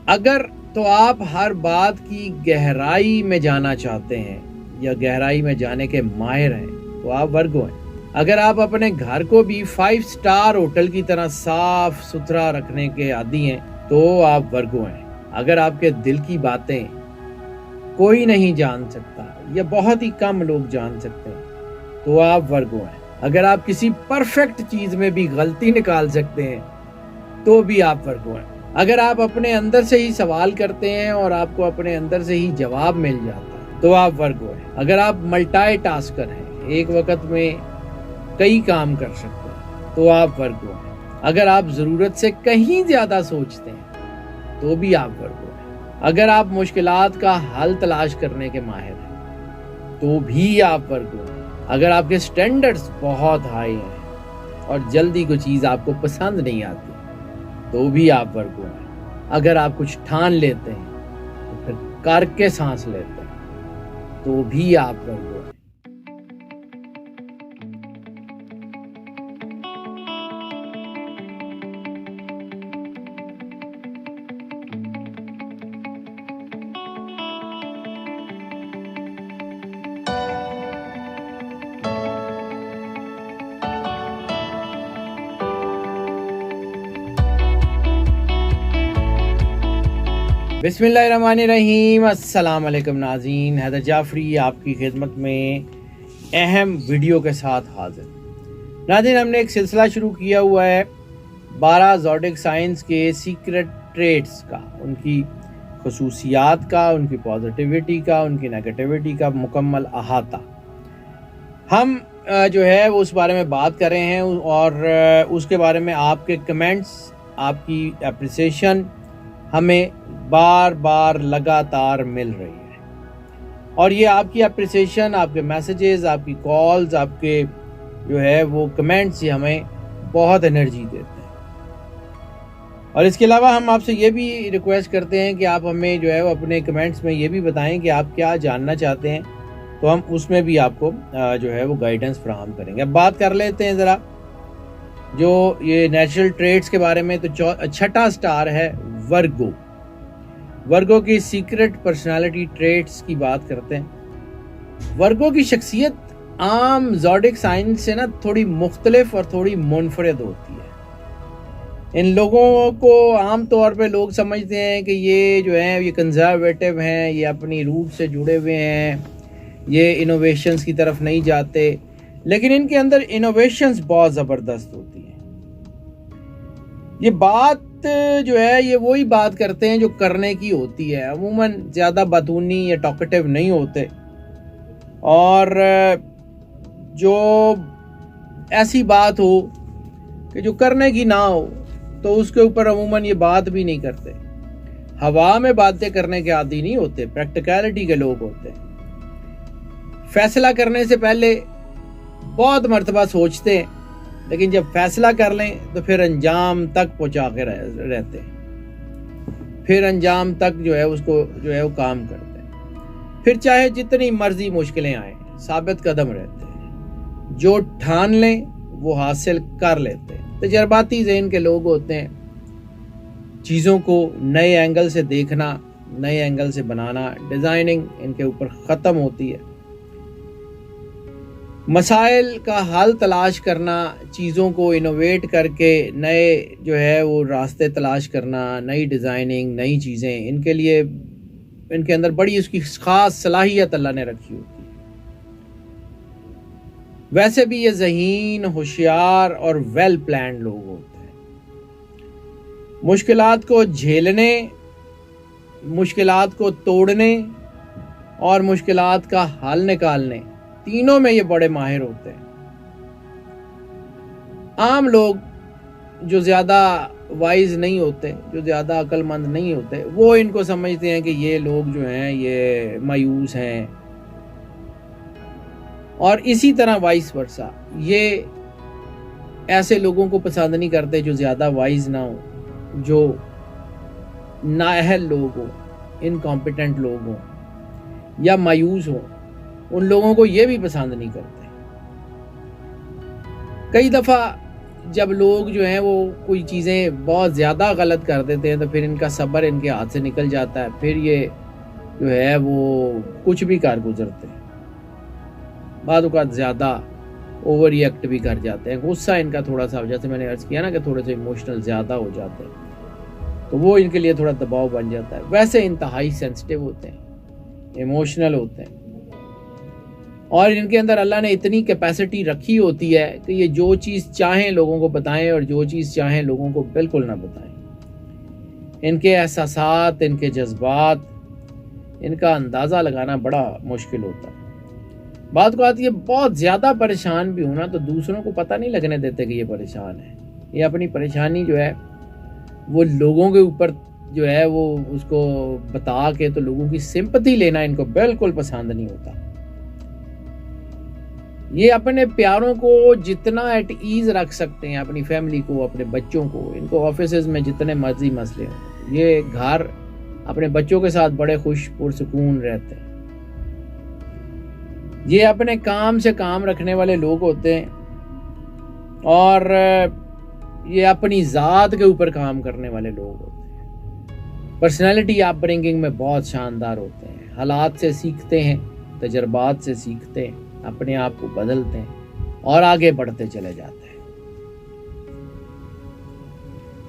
اگر تو آپ ہر بات کی گہرائی میں جانا چاہتے ہیں یا گہرائی میں جانے کے ماہر ہیں تو آپ ورگو ہیں۔ اگر آپ اپنے گھر کو بھی 5 سٹار ہوٹل کی طرح صاف ستھرا رکھنے کے عادی ہیں تو آپ ورگو ہیں۔ اگر آپ کے دل کی باتیں کوئی نہیں جان سکتا یا بہت ہی کم لوگ جان سکتے ہیں تو آپ ورگو ہیں۔ اگر آپ کسی پرفیکٹ چیز میں بھی غلطی نکال سکتے ہیں تو بھی آپ ورگو ہیں۔ اگر آپ اپنے اندر سے ہی سوال کرتے ہیں اور آپ کو اپنے اندر سے ہی جواب مل جاتا ہے تو آپ ورگو ہیں۔ اگر آپ ملٹائی ٹاسکر ہیں، ایک وقت میں کئی کام کر سکتے ہیں تو آپ ورگو ہیں۔ اگر آپ ضرورت سے کہیں زیادہ سوچتے ہیں تو بھی آپ ورگو ہیں۔ اگر آپ مشکلات کا حل تلاش کرنے کے ماہر ہیں تو بھی آپ ورگو ہیں۔ اگر آپ کے سٹینڈرڈز بہت ہائی ہیں اور جلدی کوئی چیز آپ کو پسند نہیں آتی تو بھی آپ ورگو ہیں۔ اگر آپ کچھ ٹھان لیتے ہیں تو پھر کر کے سانس لیتے ہیں تو بھی آپ ورگو ہیں۔ بسم اللہ الرحمن الرحیم۔ السلام علیکم ناظرین، حیدر جعفری آپ کی خدمت میں اہم ویڈیو کے ساتھ حاضر۔ ناظرین، ہم نے ایک سلسلہ شروع کیا ہوا ہے 12 زوڈک سائنس کے سیکرٹ ٹریٹس کا، ان کی خصوصیات کا، ان کی پازیٹیوٹی کا، ان کی نیگیٹیوٹی کا مکمل احاطہ۔ ہم جو ہے وہ اس بارے میں بات کر رہے ہیں اور اس کے بارے میں آپ کے کمنٹس، آپ کی اپریسیشن ہمیں بار بار لگاتار مل رہی ہے، اور یہ آپ کی اپریسیشن، آپ کے میسیجز، آپ کی کالز، آپ کے جو ہے وہ کمنٹس، یہ ہمیں بہت انرجی دیتے ہیں۔ اور اس کے علاوہ ہم آپ سے یہ بھی ریکویسٹ کرتے ہیں کہ آپ ہمیں جو ہے وہ اپنے کمنٹس میں یہ بھی بتائیں کہ آپ کیا جاننا چاہتے ہیں، تو ہم اس میں بھی آپ کو جو ہے وہ گائیڈنس فراہم کریں گے۔ اب بات کر لیتے ہیں ذرا جو یہ نیچرل ٹریٹس کے بارے میں۔ تو 6واں سٹار ہے ورگو۔ ورگو کی سیکرٹ پرسنالٹی ٹریٹس کی بات کرتے ہیں۔ ورگو کی شخصیت عام زوڈک سائنس سے نا تھوڑی مختلف اور تھوڑی منفرد ہوتی ہے۔ ان لوگوں کو عام طور پہ لوگ سمجھتے ہیں کہ یہ جو ہیں یہ کنزرویٹو ہیں، یہ اپنی روٹ سے جڑے ہوئے ہیں، یہ انوویشنز کی طرف نہیں جاتے، لیکن ان کے اندر انوویشنز بہت زبردست ہوتی ہیں۔ یہ بات جو ہے یہ وہی بات کرتے ہیں جو کرنے کی ہوتی ہے، عموماً زیادہ باتونی یا ٹاکٹیو نہیں ہوتے، اور جو ایسی بات ہو کہ جو کرنے کی نہ ہو تو اس کے اوپر عموماً یہ بات بھی نہیں کرتے۔ ہوا میں باتیں کرنے کے عادی نہیں ہوتے، پریکٹیکلٹی کے لوگ ہوتے ہیں۔ فیصلہ کرنے سے پہلے بہت مرتبہ سوچتے ہیں، لیکن جب فیصلہ کر لیں تو پھر انجام تک پہنچا کے رہتے ہیں، پھر انجام تک جو ہے اس کو جو ہے وہ کام کرتے ہیں۔ پھر چاہے جتنی مرضی مشکلیں آئیں ثابت قدم رہتے ہیں، جو ٹھان لیں وہ حاصل کر لیتے ہیں۔ تجرباتی ذہن کے لوگ ہوتے ہیں، چیزوں کو نئے اینگل سے دیکھنا، نئے اینگل سے بنانا، ڈیزائننگ ان کے اوپر ختم ہوتی ہے۔ مسائل کا حل تلاش کرنا، چیزوں کو انوویٹ کر کے نئے جو ہے وہ راستے تلاش کرنا، نئی ڈیزائننگ، نئی چیزیں، ان کے لیے ان کے اندر بڑی اس کی خاص صلاحیت اللہ نے رکھی ہوتی ہے۔ ویسے بھی یہ ذہین، ہوشیار اور ویل پلانڈ لوگ ہوتے ہیں۔ مشکلات کو جھیلنے، مشکلات کو توڑنے اور مشکلات کا حل نکالنے، تینوں میں یہ بڑے ماہر ہوتے ہیں۔ عام لوگ جو زیادہ وائز نہیں ہوتے، جو زیادہ عقل مند نہیں ہوتے، وہ ان کو سمجھتے ہیں کہ یہ لوگ جو ہیں یہ مایوس ہیں، اور اسی طرح وائس ورسا، یہ ایسے لوگوں کو پسند نہیں کرتے جو زیادہ وائز نہ ہوں، جو نااہل لوگ ہوں، انکمپیٹنٹ لوگ ہوں یا مایوس ہوں، ان لوگوں کو یہ بھی پسند نہیں کرتے۔ کئی دفعہ جب لوگ جو ہیں وہ کوئی چیزیں بہت زیادہ غلط کر دیتے ہیں تو پھر ان کا صبر ان کے ہاتھ سے نکل جاتا ہے، پھر یہ جو ہے وہ کچھ بھی کر گزرتے ہیں، بعض اوقات زیادہ اوور ریئیکٹ بھی کر جاتے ہیں، غصہ ان کا تھوڑا سا، جیسے میں نے عرض کیا نا کہ تھوڑے سے ایموشنل زیادہ ہو جاتے ہیں تو وہ ان کے لیے تھوڑا دباؤ بن جاتا ہے۔ ویسے انتہائی سینسٹیو ہوتے ہیں، ایموشنل ہوتے ہیں، اور ان کے اندر اللہ نے اتنی کیپیسٹی رکھی ہوتی ہے کہ یہ جو چیز چاہیں لوگوں کو بتائیں اور جو چیز چاہیں لوگوں کو بالکل نہ بتائیں۔ ان کے احساسات، ان کے جذبات، ان کا اندازہ لگانا بڑا مشکل ہوتا ہے۔ بعض اوقات یہ بہت زیادہ پریشان بھی ہونا تو دوسروں کو پتہ نہیں لگنے دیتے کہ یہ پریشان ہے، یہ اپنی پریشانی جو ہے وہ لوگوں کے اوپر جو ہے وہ اس کو بتا کے تو لوگوں کی سمپتھی لینا ان کو بالکل پسند نہیں ہوتا۔ یہ اپنے پیاروں کو جتنا ایٹ ایز رکھ سکتے ہیں، اپنی فیملی کو، اپنے بچوں کو، ان کو آفیسز میں جتنے مرضی مسئلے ہوں، یہ گھر اپنے بچوں کے ساتھ بڑے خوش پرسکون رہتے ہیں۔ یہ اپنے کام سے کام رکھنے والے لوگ ہوتے ہیں اور یہ اپنی ذات کے اوپر کام کرنے والے لوگ ہوتے ہیں۔ پرسنالٹی اپ برنگنگ میں بہت شاندار ہوتے ہیں، حالات سے سیکھتے ہیں، تجربات سے سیکھتے ہیں، اپنے آپ کو بدلتے ہیں اور آگے بڑھتے چلے جاتے ہیں۔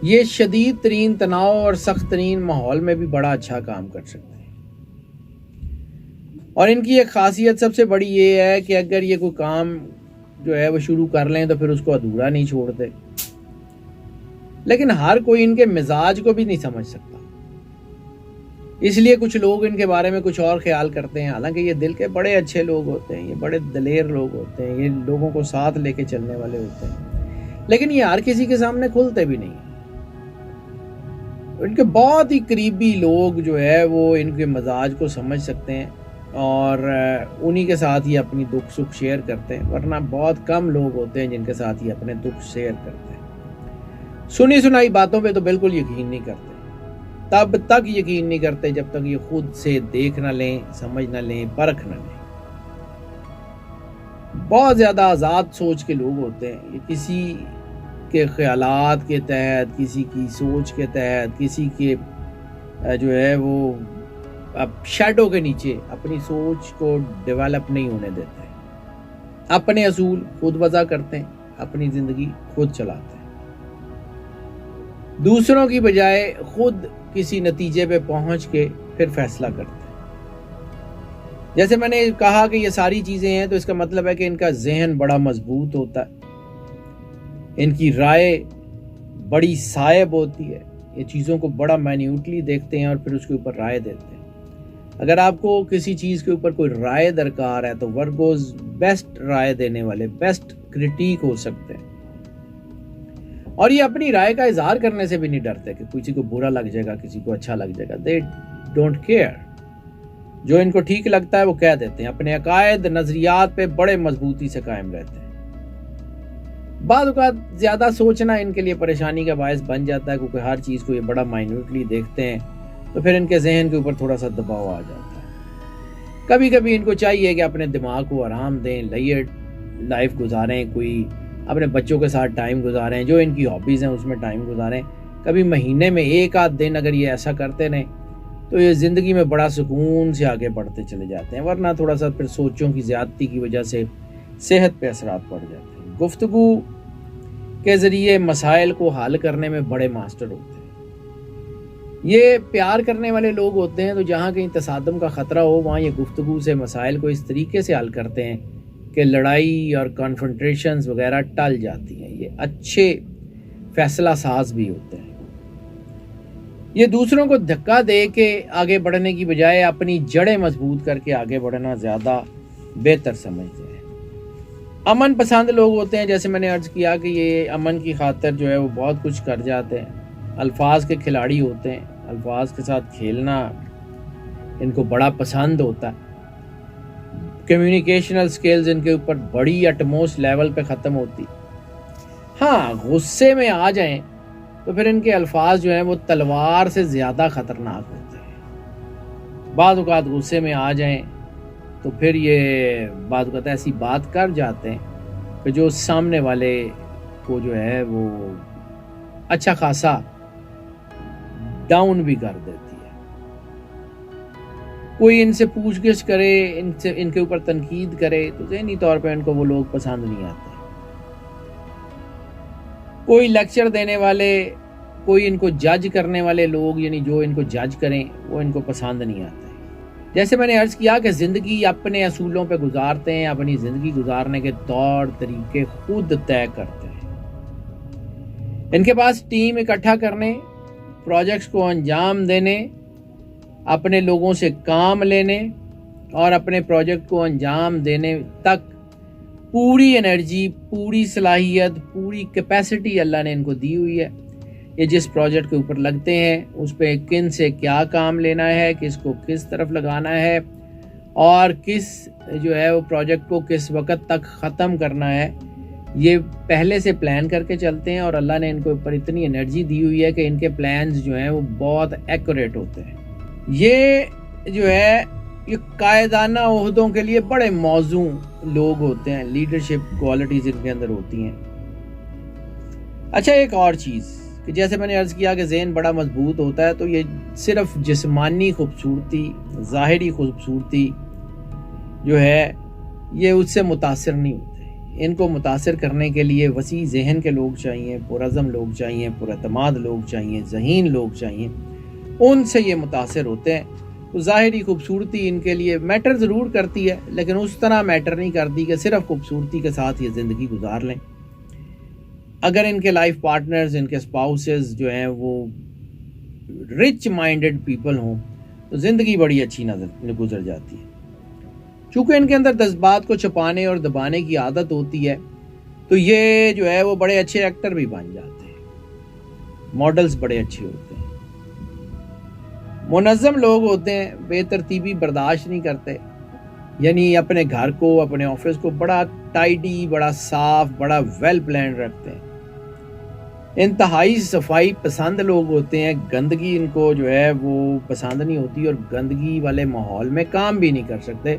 یہ شدید ترین تناؤ اور سخت ترین ماحول میں بھی بڑا اچھا کام کر سکتے ہیں، اور ان کی ایک خاصیت سب سے بڑی یہ ہے کہ اگر یہ کوئی کام جو ہے وہ شروع کر لیں تو پھر اس کو ادھورا نہیں چھوڑتے، لیکن ہر کوئی ان کے مزاج کو بھی نہیں سمجھ سکتا، اس لیے کچھ لوگ ان کے بارے میں کچھ اور خیال کرتے ہیں، حالانکہ یہ دل کے بڑے اچھے لوگ ہوتے ہیں، یہ بڑے دلیر لوگ ہوتے ہیں، یہ لوگوں کو ساتھ لے کے چلنے والے ہوتے ہیں، لیکن یہ ہر کسی کے سامنے کھلتے بھی نہیں۔ ان کے بہت ہی قریبی لوگ جو ہے وہ ان کے مزاج کو سمجھ سکتے ہیں اور انہی کے ساتھ ہی اپنی دکھ سکھ شیئر کرتے ہیں، ورنہ بہت کم لوگ ہوتے ہیں جن کے ساتھ ہی اپنے دکھ شیئر کرتے ہیں۔ سنی سنائی باتوں پہ تو بالکل یقین نہیں کرتے، تب تک یقین نہیں کرتے جب تک یہ خود سے دیکھ نہ لیں، سمجھ نہ لیں، پرکھ نہ لیں۔ بہت زیادہ آزاد سوچ کے لوگ ہوتے ہیں، یہ کسی کے خیالات کے تحت، کسی کی سوچ کے تحت، کسی کے جو ہے وہ اب شیڈو کے نیچے اپنی سوچ کو ڈیولپ نہیں ہونے دیتے، اپنے اصول خود وضع کرتے ہیں، اپنی زندگی خود چلاتے ہیں، دوسروں کی بجائے خود کسی نتیجے پہ پہنچ کے پھر فیصلہ کرتے ہیں۔ جیسے میں نے کہا کہ یہ ساری چیزیں ہیں تو اس کا مطلب ہے کہ ان کا ذہن بڑا مضبوط ہوتا ہے، ان کی رائے بڑی صائب ہوتی ہے، یہ چیزوں کو بڑا مائنیوٹلی دیکھتے ہیں اور پھر اس کے اوپر رائے دیتے ہیں۔ اگر آپ کو کسی چیز کے اوپر کوئی رائے درکار ہے تو ورگوز بیسٹ رائے دینے والے، بیسٹ کرٹیک ہو سکتے ہیں، اور یہ اپنی رائے کا اظہار کرنے سے بھی نہیں ڈرتے کہ کسی کو برا لگ جائے گا، کسی کو اچھا لگ جائے گا، دے ڈونٹ کیئر، جو ان کو ٹھیک لگتا ہے وہ کہہ دیتے ہیں، اپنے عقائد نظریات پہ بڑے مضبوطی سے قائم رہتے ہیں۔ بعض اوقات زیادہ سوچنا ان کے لیے پریشانی کا باعث بن جاتا ہے، کیونکہ ہر چیز کو یہ بڑا مائنیوٹلی دیکھتے ہیں تو پھر ان کے ذہن کے اوپر تھوڑا سا دباؤ آ جاتا ہے۔ کبھی کبھی ان کو چاہیے کہ اپنے دماغ کو آرام دیں، لیٹ لائف گزاریں، کوئی اپنے بچوں کے ساتھ ٹائم گزاریں، جو ان کی ہابیز ہیں اس میں ٹائم گزاریں۔ کبھی مہینے میں ایک آدھ دن اگر یہ ایسا کرتے رہیں تو یہ زندگی میں بڑا سکون سے آگے بڑھتے چلے جاتے ہیں، ورنہ تھوڑا سا پھر سوچوں کی زیادتی کی وجہ سے صحت پہ اثرات پڑ جاتے ہیں۔ گفتگو کے ذریعے مسائل کو حل کرنے میں بڑے ماسٹر ہوتے ہیں۔ یہ پیار کرنے والے لوگ ہوتے ہیں تو جہاں کہیں تصادم کا خطرہ ہو وہاں یہ گفتگو سے مسائل کو اس طریقے سے حل کرتے ہیں کہ لڑائی اور کانفرنٹریشنز وغیرہ ٹل جاتی ہیں۔ یہ اچھے فیصلہ ساز بھی ہوتے ہیں۔ یہ دوسروں کو دھکا دے کے آگے بڑھنے کی بجائے اپنی جڑیں مضبوط کر کے آگے بڑھنا زیادہ بہتر سمجھتے ہیں۔ امن پسند لوگ ہوتے ہیں، جیسے میں نے عرض کیا کہ یہ امن کی خاطر جو ہے وہ بہت کچھ کر جاتے ہیں، الفاظ کے کھلاڑی ہوتے ہیں، الفاظ کے ساتھ کھیلنا ان کو بڑا پسند ہوتا ہے۔ کمیونیکیشنل سکلز ان کے اوپر بڑی اٹموسٹ لیول پہ ختم ہوتی۔ ہاں غصے میں آ جائیں تو پھر ان کے الفاظ جو ہیں وہ تلوار سے زیادہ خطرناک ہوتے ہیں۔ بعض اوقات غصے میں آ جائیں تو پھر یہ بعض اوقات ایسی بات کر جاتے ہیں کہ جو سامنے والے کو جو ہے وہ اچھا خاصا ڈاؤن بھی کر دیتی ہے. کوئی ان سے پوچھ گچھ کرے، ان کے اوپر تنقید کرے تو ذہنی طور پہ ان کو وہ لوگ پسند نہیں آتے. کوئی لیکچر دینے والے، کوئی ان کو جج کرنے والے لوگ، یعنی جو ان کو جج کریں، وہ ان کو پسند نہیں آتے. جیسے میں نے عرض کیا کہ زندگی اپنے اصولوں پہ گزارتے ہیں، اپنی زندگی گزارنے کے طور طریقے خود طے کرتے ہیں. ان کے پاس ٹیم اکٹھا کرنے، پروجیکٹس کو انجام دینے، اپنے لوگوں سے کام لینے اور اپنے پروجیکٹ کو انجام دینے تک پوری انرجی، پوری صلاحیت، پوری کیپیسٹی اللہ نے ان کو دی ہوئی ہے. یہ جس پروجیکٹ کے اوپر لگتے ہیں اس پہ کن سے کیا کام لینا ہے، کس کو کس طرف لگانا ہے اور کس جو ہے وہ پروجیکٹ کو کس وقت تک ختم کرنا ہے، یہ پہلے سے پلان کر کے چلتے ہیں. اور اللہ نے ان کو اوپر اتنی انرجی دی ہوئی ہے کہ ان کے پلانز جو ہیں وہ بہت ایکوریٹ ہوتے ہیں. یہ جو ہے یہ قائدانہ عہدوں کے لیے بڑے موزوں لوگ ہوتے ہیں، لیڈرشپ کوالٹیز ان کے اندر ہوتی ہیں. اچھا، ایک اور چیز کہ جیسے میں نے عرض کیا کہ ذہن بڑا مضبوط ہوتا ہے، تو یہ صرف جسمانی خوبصورتی، ظاہری خوبصورتی جو ہے یہ اس سے متاثر نہیں ہوتے. ان کو متاثر کرنے کے لیے وسیع ذہن کے لوگ چاہیے، پرعزم لوگ چاہیے، پراعتماد لوگ چاہیے، ذہین لوگ چاہیے. ان سے یہ متاثر ہوتے ہیں. تو ظاہری خوبصورتی ان کے لیے میٹر ضرور کرتی ہے، لیکن اس طرح میٹر نہیں کرتی کہ صرف خوبصورتی کے ساتھ یہ زندگی گزار لیں. اگر ان کے لائف پارٹنرز، ان کے اسپاؤسز جو ہیں وہ رچ مائنڈڈ پیپل ہوں تو زندگی بڑی اچھی نظر گزر جاتی ہے. چونکہ ان کے اندر جذبات کو چھپانے اور دبانے کی عادت ہوتی ہے تو یہ جو ہے وہ بڑے اچھے ایکٹر بھی بن جاتے ہیں، ماڈلز بڑے اچھے ہوتے ہیں. منظم لوگ ہوتے ہیں، بے ترتیبی برداشت نہیں کرتے، یعنی اپنے گھر کو، اپنے آفس کو بڑا ٹائڈی، بڑا صاف، بڑا ویل پلانڈ رکھتے ہیں. انتہائی صفائی پسند لوگ ہوتے ہیں، گندگی ان کو جو ہے وہ پسند نہیں ہوتی اور گندگی والے ماحول میں کام بھی نہیں کر سکتے.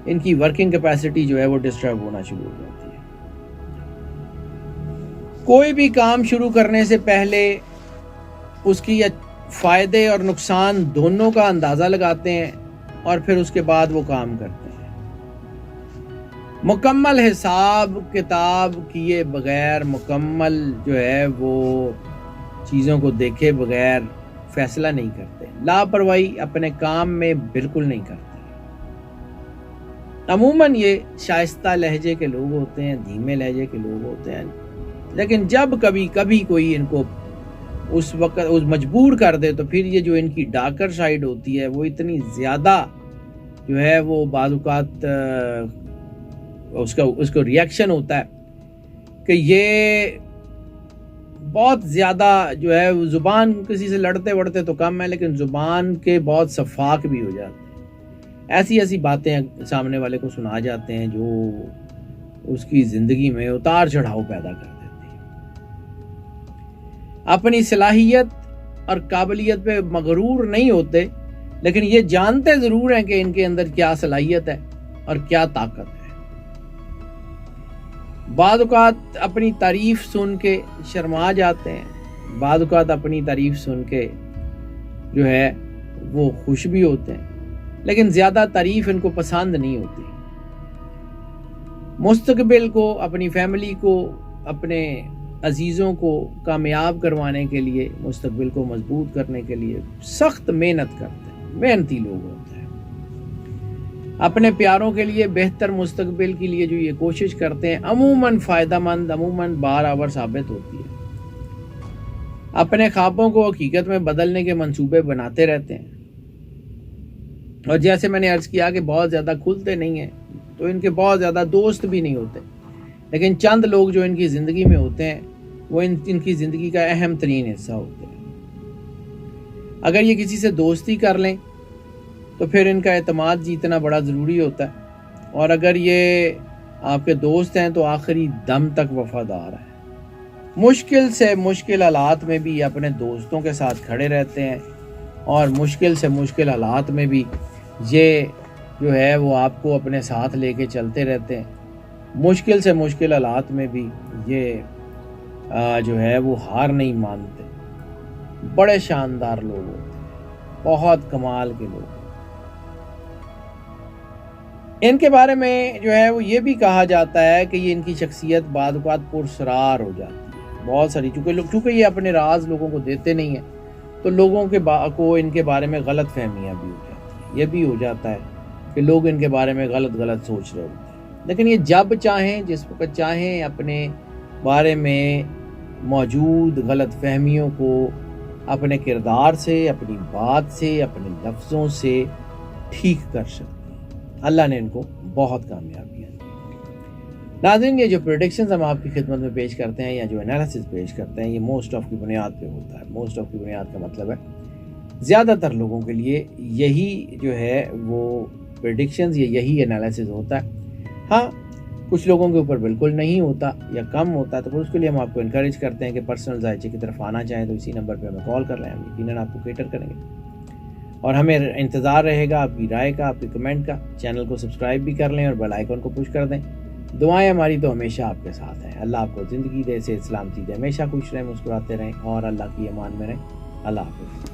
ان کی ورکنگ کیپیسٹی جو ہے وہ ڈسٹرب ہونا شروع ہو جاتی ہے. کوئی بھی کام شروع کرنے سے پہلے اس کی فائدے اور نقصان دونوں کا اندازہ لگاتے ہیں اور پھر اس کے بعد وہ کام کرتے ہیں. مکمل حساب کتاب کیے بغیر، مکمل جو ہے وہ چیزوں کو دیکھے بغیر فیصلہ نہیں کرتے. لاپرواہی اپنے کام میں بالکل نہیں کرتے. عموماً یہ شائستہ لہجے کے لوگ ہوتے ہیں، دھیمے لہجے کے لوگ ہوتے ہیں، لیکن جب کبھی کوئی ان کو اس وقت مجبور کر دے تو پھر یہ جو ان کی ڈارکر سائڈ ہوتی ہے وہ اتنی زیادہ جو ہے وہ بعض اوقات اس کو ریئیکشن ہوتا ہے کہ یہ بہت زیادہ جو ہے زبان کسی سے لڑتے وڑتے تو کم ہے، لیکن زبان کے بہت صفاق بھی ہو جاتے ہیں. ایسی باتیں سامنے والے کو سنا جاتے ہیں جو اس کی زندگی میں اتار چڑھاؤ پیدا کر دیتی ہیں. اپنی صلاحیت اور قابلیت پہ مغرور نہیں ہوتے، لیکن یہ جانتے ضرور ہیں کہ ان کے اندر کیا صلاحیت ہے اور کیا طاقت ہے. بعض اوقات اپنی تعریف سن کے شرما جاتے ہیں، بعض اوقات اپنی تعریف سن کے جو ہے وہ خوش بھی ہوتے ہیں، لیکن زیادہ تعریف ان کو پسند نہیں ہوتی. مستقبل کو، اپنی فیملی کو، اپنے عزیزوں کو کامیاب کروانے کے لیے، مستقبل کو مضبوط کرنے کے لیے سخت محنت کرتے ہیں، محنتی لوگ ہوتے ہیں. اپنے پیاروں کے لیے بہتر مستقبل کے لیے جو یہ کوشش کرتے ہیں عموماً فائدہ مند، عموماً بارآور ثابت ہوتی ہے. اپنے خوابوں کو حقیقت میں بدلنے کے منصوبے بناتے رہتے ہیں، اور جیسے میں نے عرض کیا کہ بہت زیادہ کھلتے نہیں ہیں تو ان کے بہت زیادہ دوست بھی نہیں ہوتے، لیکن چند لوگ جو ان کی زندگی میں ہوتے ہیں وہ ان کی زندگی کا اہم ترین حصہ ہوتے ہیں. اگر یہ کسی سے دوستی کر لیں تو پھر ان کا اعتماد جیتنا بڑا ضروری ہوتا ہے، اور اگر یہ آپ کے دوست ہیں تو آخری دم تک وفادار ہیں. مشکل سے مشکل حالات میں بھی اپنے دوستوں کے ساتھ کھڑے رہتے ہیں، اور مشکل سے مشکل حالات میں بھی یہ جو ہے وہ آپ کو اپنے ساتھ لے کے چلتے رہتے ہیں. مشکل سے مشکل حالات میں بھی یہ جو ہے وہ ہار نہیں مانتے، بڑے شاندار لوگ ہوتے ہیں، بہت کمال کے لوگ۔ ان کے بارے میں جو ہے وہ یہ بھی کہا جاتا ہے کہ یہ ان کی شخصیت بعض اوقات پرسرار ہو جاتی ہے، بہت ساری، چونکہ یہ اپنے راز لوگوں کو دیتے نہیں ہیں، تو لوگوں کو ان کے بارے میں غلط فہمیاں بھی ہو جاتی ہیں۔ یہ بھی ہو جاتا ہے کہ لوگ ان کے بارے میں غلط سوچ رہے ہوتے ہیں، لیکن یہ جب چاہیں، جس وقت چاہیں، اپنے بارے میں موجود غلط فہمیوں کو اپنے کردار سے، اپنی بات سے، اپنے لفظوں سے ٹھیک کر سکتے ہیں۔ اللہ نے ان کو بہت کامیابیاں دی۔ ناظرین، یہ جو پریڈکشنز ہم آپ کی خدمت میں پیش کرتے ہیں یا جو انالیسس پیش کرتے ہیں، یہ موسٹ آف کی بنیاد پہ ہوتا ہے۔ موسٹ آف کی بنیاد کا مطلب ہے زیادہ تر لوگوں کے لیے یہی جو ہے وہ پریڈکشنز یا یہی انالیسس ہوتا ہے۔ ہاں، کچھ لوگوں کے اوپر بالکل نہیں ہوتا یا کم ہوتا ہے، تو پھر اس کے لیے ہم آپ کو انکریج کرتے ہیں کہ پرسنل ذائچے کی طرف آنا چاہیں تو اسی نمبر پہ ہمیں کال کر لیں، ہم یقیناً آپ کو کیٹر کریں گے، اور ہمیں انتظار رہے گا آپ کی رائے کا، آپ کے کمنٹ کا۔ چینل کو سبسکرائب بھی کر لیں اور بیل آئیکن کو پش کر دیں۔ دعائیں ہماری تو ہمیشہ آپ کے ساتھ ہیں۔ اللہ آپ کو زندگی دے، صحت سلامتی دے، ہمیشہ خوش رہیں، مسکراتے رہیں اور اللہ کی امان میں رہیں۔ اللہ حافظ۔